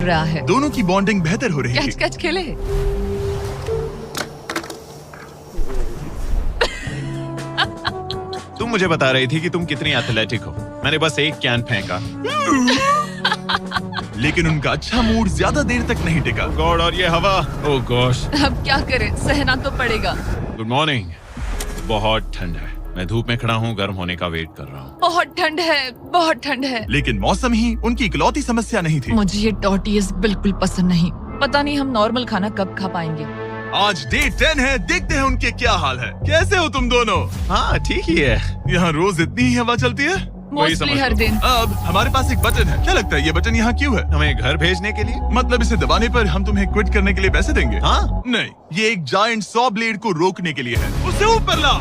रहा है। दोनों की बॉन्डिंग बेहतर हो रही कैच थी। कैच खेले। तुम मुझे बता रही थी कि तुम कितनी एथलेटिक हो। मैंने बस एक कैन फेंका। लेकिन उनका अच्छा मूड ज्यादा देर तक नहीं टिका। गॉड, और ये हवा, ओह गॉश। अब क्या करें, सहना तो पड़ेगा। Good morning. बहुत ठंड है। मैं धूप में खड़ा हूँ, गर्म होने का वेट कर रहा हूँ। बहुत ठंड है, बहुत ठंड है। लेकिन मौसम ही उनकी इकलौती समस्या नहीं थी। मुझे ये टॉर्टियस बिल्कुल पसंद नहीं। पता नहीं हम नॉर्मल खाना कब खा पाएंगे। आज डे 10 है, देखते हैं उनके क्या हाल है। कैसे हो तुम दोनों? हाँ ठीक ही है। यहाँ रोज इतनी ही हवा चलती है? मोस्टली हर दिन। अब हमारे पास एक बटन है। क्या लगता है ये बटन यहाँ क्यों है? हमें घर भेजने के लिए? मतलब इसे दबाने पर हम तुम्हें क्विट करने के लिए पैसे देंगे? हाँ? नहीं, ये एक जायंट सॉ ब्लेड को रोकने के लिए है। उसे ऊपर ला।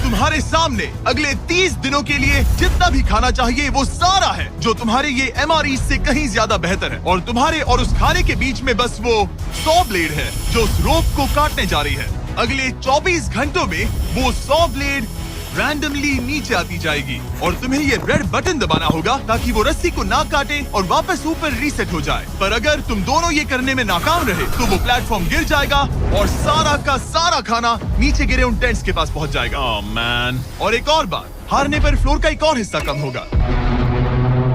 तुम्हारे सामने अगले 30 दिनों के लिए जितना भी खाना चाहिए वो सारा है, जो तुम्हारे ये MRE से कहीं ज्यादा बेहतर है। और तुम्हारे और उस खाने के बीच में बस वो सॉ ब्लेड है जो उस रोप को काटने जा रही है। अगले 24 घंटों में वो सॉ ब्लेड रैंडमली नीचे आती जाएगी और तुम्हें ये रेड बटन दबाना होगा ताकि वो रस्सी को ना काटे और वापस ऊपर रीसेट हो जाए। पर अगर तुम दोनों ये करने में नाकाम रहे तो वो प्लेटफॉर्म गिर जाएगा और सारा का सारा खाना नीचे गिरे उन टेंट्स के पास पहुंच जाएगा। Oh man. और एक और बात, हारने पर फ्लोर का एक और हिस्सा कम होगा।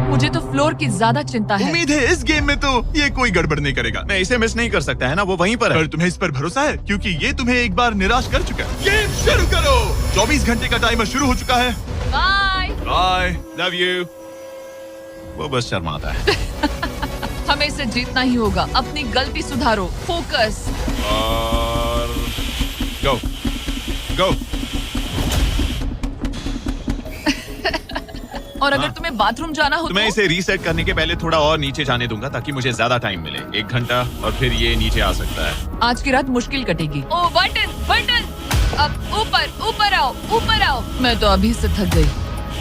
मुझे तो फ्लोर की ज्यादा चिंता है। उम्मीद है इस गेम में तो ये कोई गड़बड़ नहीं करेगा। मैं इसे मिस नहीं कर सकता है ना, वो वहीं पर है। पर तुम्हें इस पर भरोसा है क्योंकि ये तुम्हें एक बार निराश कर चुका है। गेम शुरू करो। 24 घंटे का टाइमर शुरू हो चुका है। बाय। बाय। Love you. वो बस शर्माता है। हमें इसे जीतना ही होगा। अपनी गलती सुधारो। फोकस। और गो गो। और अगर तुम्हें बाथरूम जाना हो तो मैं इसे रीसेट करने के पहले थोड़ा और नीचे जाने दूंगा ताकि मुझे ज्यादा टाइम मिले। 1 घंटा और फिर ये नीचे आ सकता है। आज की रात मुश्किल कटेगी। ओ बटन बटन। अब ऊपर ऊपर आओ, ऊपर आओ। मैं तो अभी से थक गई।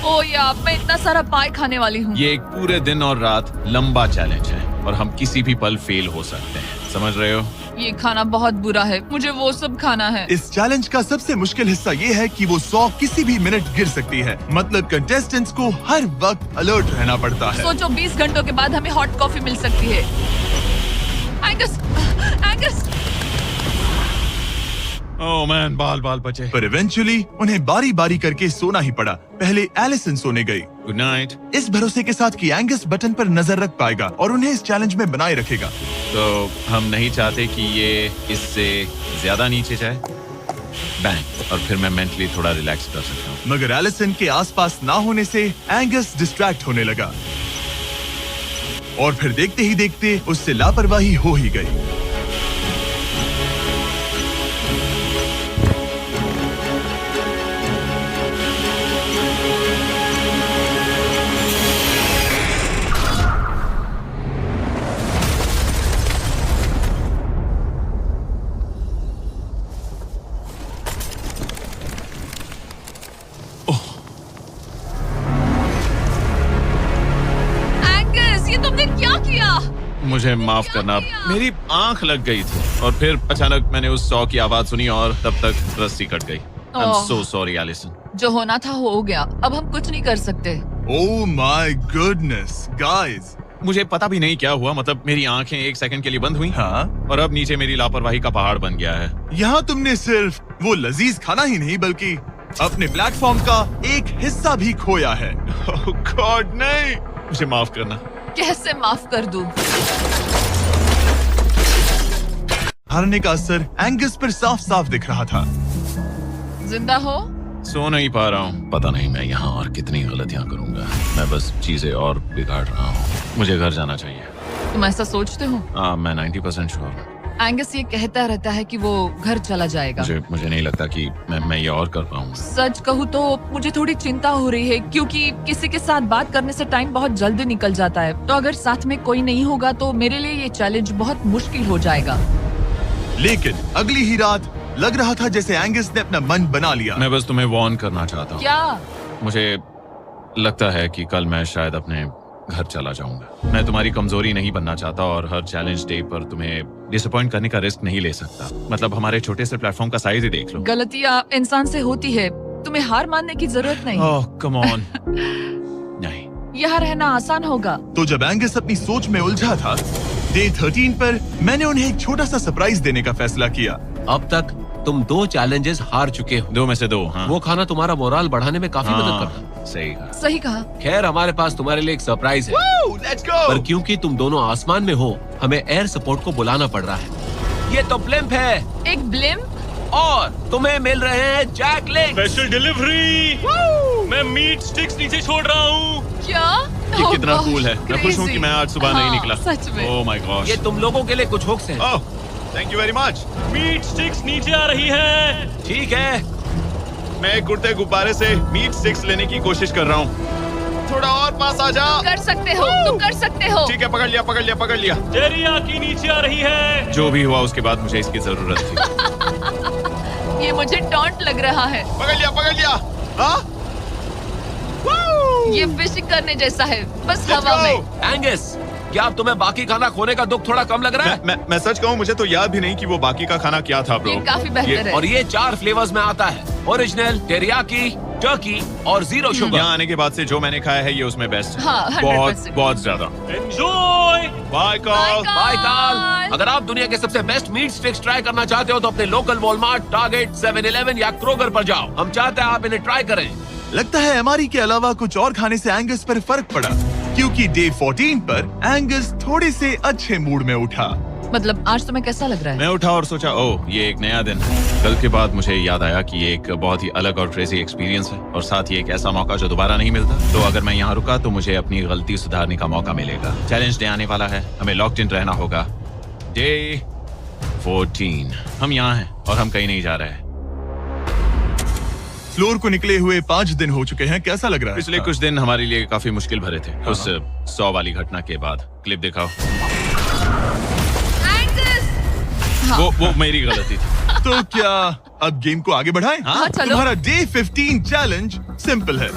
ओ यार, मैं इतना सारा पाई खाने वाली हूँ। ये एक पूरे दिन और रात लंबा चैलेंज है और हम किसी भी पल फेल हो सकते हैं, समझ रहे हो? ये खाना बहुत बुरा है। मुझे वो सब खाना है। इस चैलेंज का सबसे मुश्किल हिस्सा ये है कि वो 100 किसी भी मिनट गिर सकती है। मतलब कंटेस्टेंट्स को हर वक्त अलर्ट रहना पड़ता है। सोचो 20 घंटों के बाद हमें हॉट कॉफी मिल सकती है। Angus, Angus. ओह मैन, बाल बाल बचे। पर इवेंचुअली उन्हें बारी बारी करके सोना ही पड़ा। पहले एलिसन सोने गई, गुड नाइट। इस भरोसे के साथ कि एंगस बटन पर नजर रख पाएगा और उन्हें इस चैलेंज में बनाए रखेगा। तो हम नहीं चाहते कि ये इससे ज्यादा नीचे जाए। बैंग, और फिर मैं मेंटली थोड़ा रिलैक्स कर सकता हूँ। मगर एलिसन के आसपास ना होने से एंगस डिस्ट्रैक्ट होने लगा और फिर देखते ही देखते उससे लापरवाही हो ही गई। मुझे माफ करना, मेरी आंख लग गई थी और फिर अचानक मैंने उस सॉ की आवाज सुनी और तब तक रस्सी कट गई। I'm so sorry, Allison. जो होना था हो गया। अब हम कुछ नहीं कर सकते। Oh my goodness, guys. मुझे पता भी नहीं क्या हुआ। मतलब मेरी आंखें 1 सेकंड के लिए बंद हुई। हाँ? और अब नीचे मेरी लापरवाही का पहाड़ बन गया है। यहाँ तुमने सिर्फ वो लजीज खाना ही नहीं बल्कि अपने प्लेटफॉर्म का एक हिस्सा भी खोया है। Oh God, नहीं। मुझे माफ करना। कैसे माफ कर दूं? हारने का असर एंगस पर साफ साफ दिख रहा था। जिंदा हो? सो नहीं पा रहा हूँ। पता नहीं मैं यहाँ और कितनी गलतियाँ करूँगा। मैं बस चीजें और बिगाड़ रहा हूँ। मुझे घर जाना चाहिए। तुम ऐसा सोचते हो? हाँ, मैं 90% श्योर हूँ। एंगस ये कहता रहता है कि वो घर चला जाएगा। मुझे नहीं लगता कि मैं ये और कर पाऊंगा। सच कहूँ तो मुझे थोड़ी चिंता हो रही है क्योंकि किसी के साथ बात करने से टाइम बहुत जल्दी निकल जाता है। तो अगर साथ में कोई नहीं होगा तो मेरे लिए ये चैलेंज बहुत मुश्किल हो जाएगा। लेकिन अगली ही रात लग रहा था जैसे एंगस ने अपना मन बना लिया। मैं बस तुम्हें वार्न करना चाहता हूँ। क्या? मुझे लगता है कि कल मैं शायद अपने घर चला जाऊंगा। मैं तुम्हारी कमजोरी नहीं बनना चाहता और हर चैलेंज डे पर तुम्हें डिसअपॉइंट करने का रिस्क नहीं ले सकता। मतलब हमारे छोटे से प्लेटफॉर्म का साइज ही देख लो। गलतियाँ इंसान से होती है, तुम्हें हार मानने की जरूरत नहीं। ओह कम ऑन। नहीं, यहाँ रहना आसान होगा। तो जब एंगस अपनी सोच में उलझा था, डे 13 पर मैंने उन्हें एक छोटा सा सरप्राइज देने का फैसला किया। अब तक तुम 2 चैलेंजेस हार चुके हो। 2 में से 2, हाँ। वो खाना तुम्हारा मोराल बढ़ाने में काफी मदद करता। सही कहा। सही कहा। खैर, हमारे पास तुम्हारे लिए एक सरप्राइज है। Let's go. पर क्योंकि तुम दोनों आसमान में हो, हमें एयर सपोर्ट को बुलाना पड़ रहा है। ये तो ब्लिम्प है एक ब्लिम्प? और तुम्हें मिल रहे हैं जैक लिंक्स। Special delivery. मैं मीट स्टिक्स नीचे छोड़ रहा हूँ। क्या? ये Oh कितना gosh, कूल है। मैं खुश हूँ कि मैं आज सुबह नहीं हाँ, निकला। सच में। Oh my gosh. ये तुम लोगों के लिए कुछ हुक्स हैं। Oh, thank you very much. Meat sticks नीचे आ रही है। ठीक है, मैं एक उड़ते गुब्बारे से मीट स्टिक्स लेने की कोशिश कर रहा हूँ। थोड़ा और पास आ जा। कर सकते हो, तुम कर सकते हो। ठीक है, पकड़ लिया, पकड़ लिया, पकड़ लिया। टेरियाकी नीचे आ रही है। जो भी हुआ उसके बाद मुझे इसकी जरूरत थी। ये मुझे टॉन्ट लग रहा है। पकड़ लिया, पकड़ लिया। हाँ? ये फिशिंग करने जैसा है, बस Let's हवा go! में। एंगस, क्या अब तुम्हें बाकी खाना खोने का दुख थोड़ा कम लग रहा है? मैं सच कहूँ, मुझे तो याद भी नहीं कि वो बाकी का खाना क्या था, ब्रो। ये काफी बेहतर है। और ये 4 फ्लेवर्स में आता है, ओरिजिनल, टेरियाकी, टर्की और 0 शुगर। यहाँ आने के बाद से जो मैंने खाया है ये उसमें बेस्ट है। हाँ, 100%। बहुत ज्यादा। Enjoy. Bye call. Bye Carl. अगर आप दुनिया के सबसे बेस्ट मीट स्टिक्स ट्राई करना चाहते हो तो अपने लोकल वॉलमार्ट, टारगेट, 7-Eleven या क्रोगर पर जाओ। हम चाहते हैं आप इन्हें ट्राई करें। लगता है एमआरई के अलावा कुछ और खाने से एंगस पर फर्क पड़ा, क्योंकि डे 14 पर एंगस थोड़े से अच्छे मूड में उठा। मतलब आज तुम्हें कैसा लग रहा है? मैं उठा और सोचा, ओह ये एक नया दिन है। कल के बाद मुझे याद आया कि ये एक बहुत ही अलग और क्रेजी एक्सपीरियंस है और साथ ही एक ऐसा मौका जो दोबारा नहीं मिलता। तो अगर मैं यहाँ रुका तो मुझे अपनी गलती सुधारने का मौका मिलेगा। चैलेंज डे आने वाला है, हमें लॉक्ड इन रहना होगा। डे 14 हम यहाँ हैं और हम कहीं नहीं जा रहे हैं। फ्लोर को निकले हुए 5 दिन हो चुके हैं। कैसा लग रहा है? पिछले कुछ दिन हमारे लिए काफी मुश्किल भरे थे। उस 100 वाली घटना के बाद। क्लिप दिखाओ। वो मेरी गलती थी। तो क्या अब गेम को आगे बढ़ाएं? हाँ, चलो। तुम्हारा डे 15 चैलेंज सिंपल है।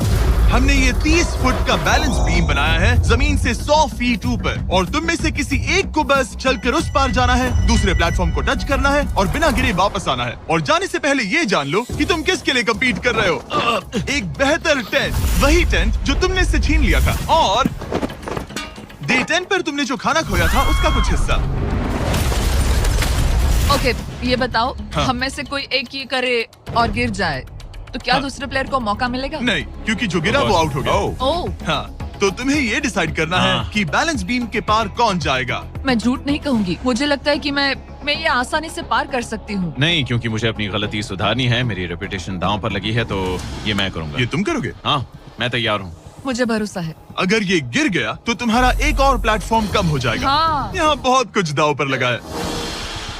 हमने ये 30 फुट का बैलेंस बीम बनाया है जमीन से 100 फीट ऊपर, और तुम में से किसी एक को बस चलकर उस पार जाना है, दूसरे प्लेटफॉर्म को टच करना है और बिना गिरे वापस आना है। और जाने से पहले ये जान लो कि तुम किसके लिए कम्पीट कर रहे हो। एक बेहतर टेंट, वही टेंट जो तुमने इससे छीन लिया था, और डे 10 पर तुमने जो खाना खोया था उसका कुछ हिस्सा। ओके, ये बताओ, हाँ। हम में से कोई एक ये करे और गिर जाए तो क्या हाँ। दूसरे प्लेयर को मौका मिलेगा? नहीं, क्योंकि जो गिरा वो आउट हो गया। ओह, हाँ, तो तुम्हें ये डिसाइड करना है हाँ। कि बैलेंस बीम के पार कौन जाएगा। मैं झूठ नहीं कहूंगी, मुझे लगता है कि मैं ये आसानी से पार कर सकती हूँ। नहीं, क्योंकि मुझे अपनी गलती सुधारनी है। मेरी रेपुटेशन दांव पर लगी है, तो ये मैं करूंगा। ये तुम करोगे? हाँ, मैं तैयार हूँ। मुझे भरोसा है। अगर ये गिर गया तो तुम्हारा एक और प्लेटफॉर्म कम हो जाएगा। हाँ। यहाँ बहुत कुछ दाव पर लगा है।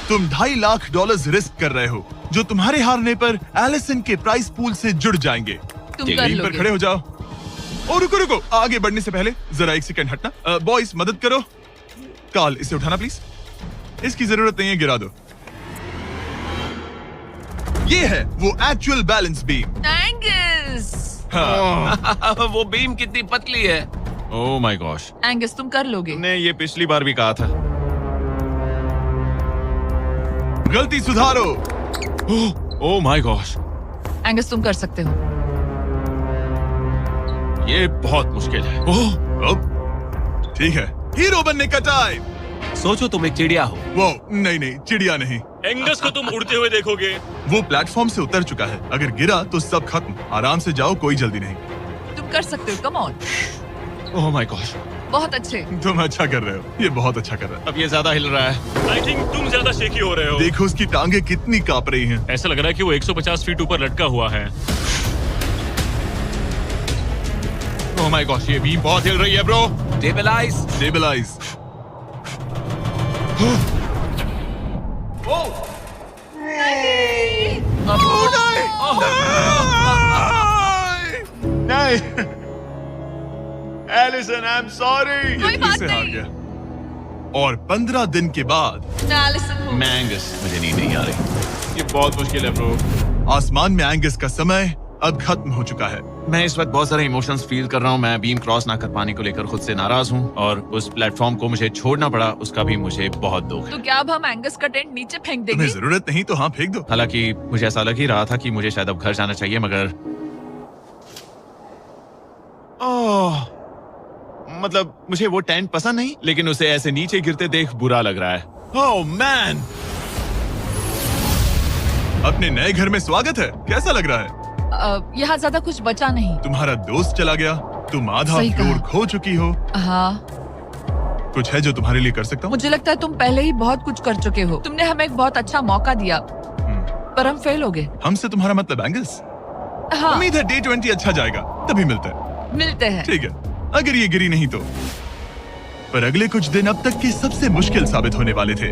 तुम $2.5 लाख रिस्क कर रहे हो, जो तुम्हारे हारने पर एलिसन के प्राइस पूल से जुड़ जाएंगे। तुम ठीक कर है, यहीं पर लोगे। खड़े हो जाओ। और रुको रुको, आगे बढ़ने से पहले जरा 1 सेकंड हटना। बॉयज मदद करो। कार्ल, इसे उठाना प्लीज। इसकी जरूरत नहीं है, गिरा दो। ये है वो एक्चुअल बैलेंस बीम। एंगस, हाँ। वो बीम कितनी पतली है। ओह माय गॉश। एंगस तुम कर लोगे। तुमने ये पिछली बार भी कहा था। गलती सुधारो। ओह माय गॉश, एंगस तुम कर सकते हो। ये बहुत मुश्किल है। अब ठीक है, हीरो बनने का टाइम। सोचो तुम एक चिड़िया हो। वो नहीं, चिड़िया नहीं। एंगस को तुम उड़ते हुए देखोगे। वो प्लेटफॉर्म से उतर चुका है। अगर गिरा तो सब खत्म। आराम से जाओ, कोई जल्दी नहीं। तुम कर सकते हो, come on. Oh my gosh, बहुत अच्छे। तुम अच्छा कर रहे हो, ये बहुत अच्छा कर रहा है। अब ये ज्यादा हिल रहा है। आई थिंक तुम ज्यादा शेकी हो रहे हो। देखो उसकी टांगे कितनी कांप रही हैं। ऐसा लग रहा है कि वो 150 फीट ऊपर लटका हुआ है। ओह माय गॉश, ये बीम बहुत हिल रही है ब्रो। स्टेबलाइज। स्टेबलाइज। नहीं, एलिसन, आई एम सॉरी। कोई बात हार नहीं। गया। और 15 दिन के बाद मैं एलिसन हूँ। मैं एंगस, मुझे नींद नहीं आ रही। ये बहुत मुश्किल है ब्रो। आसमान में एंगस का समय अब खत्म हो चुका है। मैं इस वक्त बहुत सारे इमोशंस फील कर रहा हूँ। मैं बीम क्रॉस ना कर पाने को लेकर खुद से नाराज हूँ, और उस प्लेटफॉर्म को मुझे छोड़ना पड़ा, उसका भी मुझे बहुत दुख है। तो क्या अब हम एंगस का टेंट नीचे फेंक तुम्हें देंगे? जरूरत नहीं तो हाँ, फेंक दो। हालांकि मुझे ऐसा लग ही रहा था कि मुझे शायद अब घर जाना चाहिए, मगर मतलब मुझे वो टेंट पसंद नहीं, लेकिन उसे ऐसे नीचे गिरते देख बुरा लग रहा है। Oh man! अपने नए घर में स्वागत है। कैसा लग रहा है? यहाँ ज्यादा कुछ बचा नहीं। तुम्हारा दोस्त चला गया, तुम आधा सही कहा। फ्लोर खो चुकी हो। हाँ, कुछ है जो तुम्हारे लिए कर सकता हूँ? मुझे लगता है तुम पहले ही बहुत कुछ कर चुके हो। तुमने हमें एक बहुत अच्छा मौका दिया, पर हम फेल हो गए। हमसे तुम्हारा मतलब एंगल्स? हाँ, उम्मीद है डे 20 अच्छा जाएगा, तभी मिलते हैं। मिलते हैं। ठीक है, अगर ये गिरी नहीं तो। पर अगले कुछ दिन अब तक के सबसे मुश्किल साबित होने वाले थे।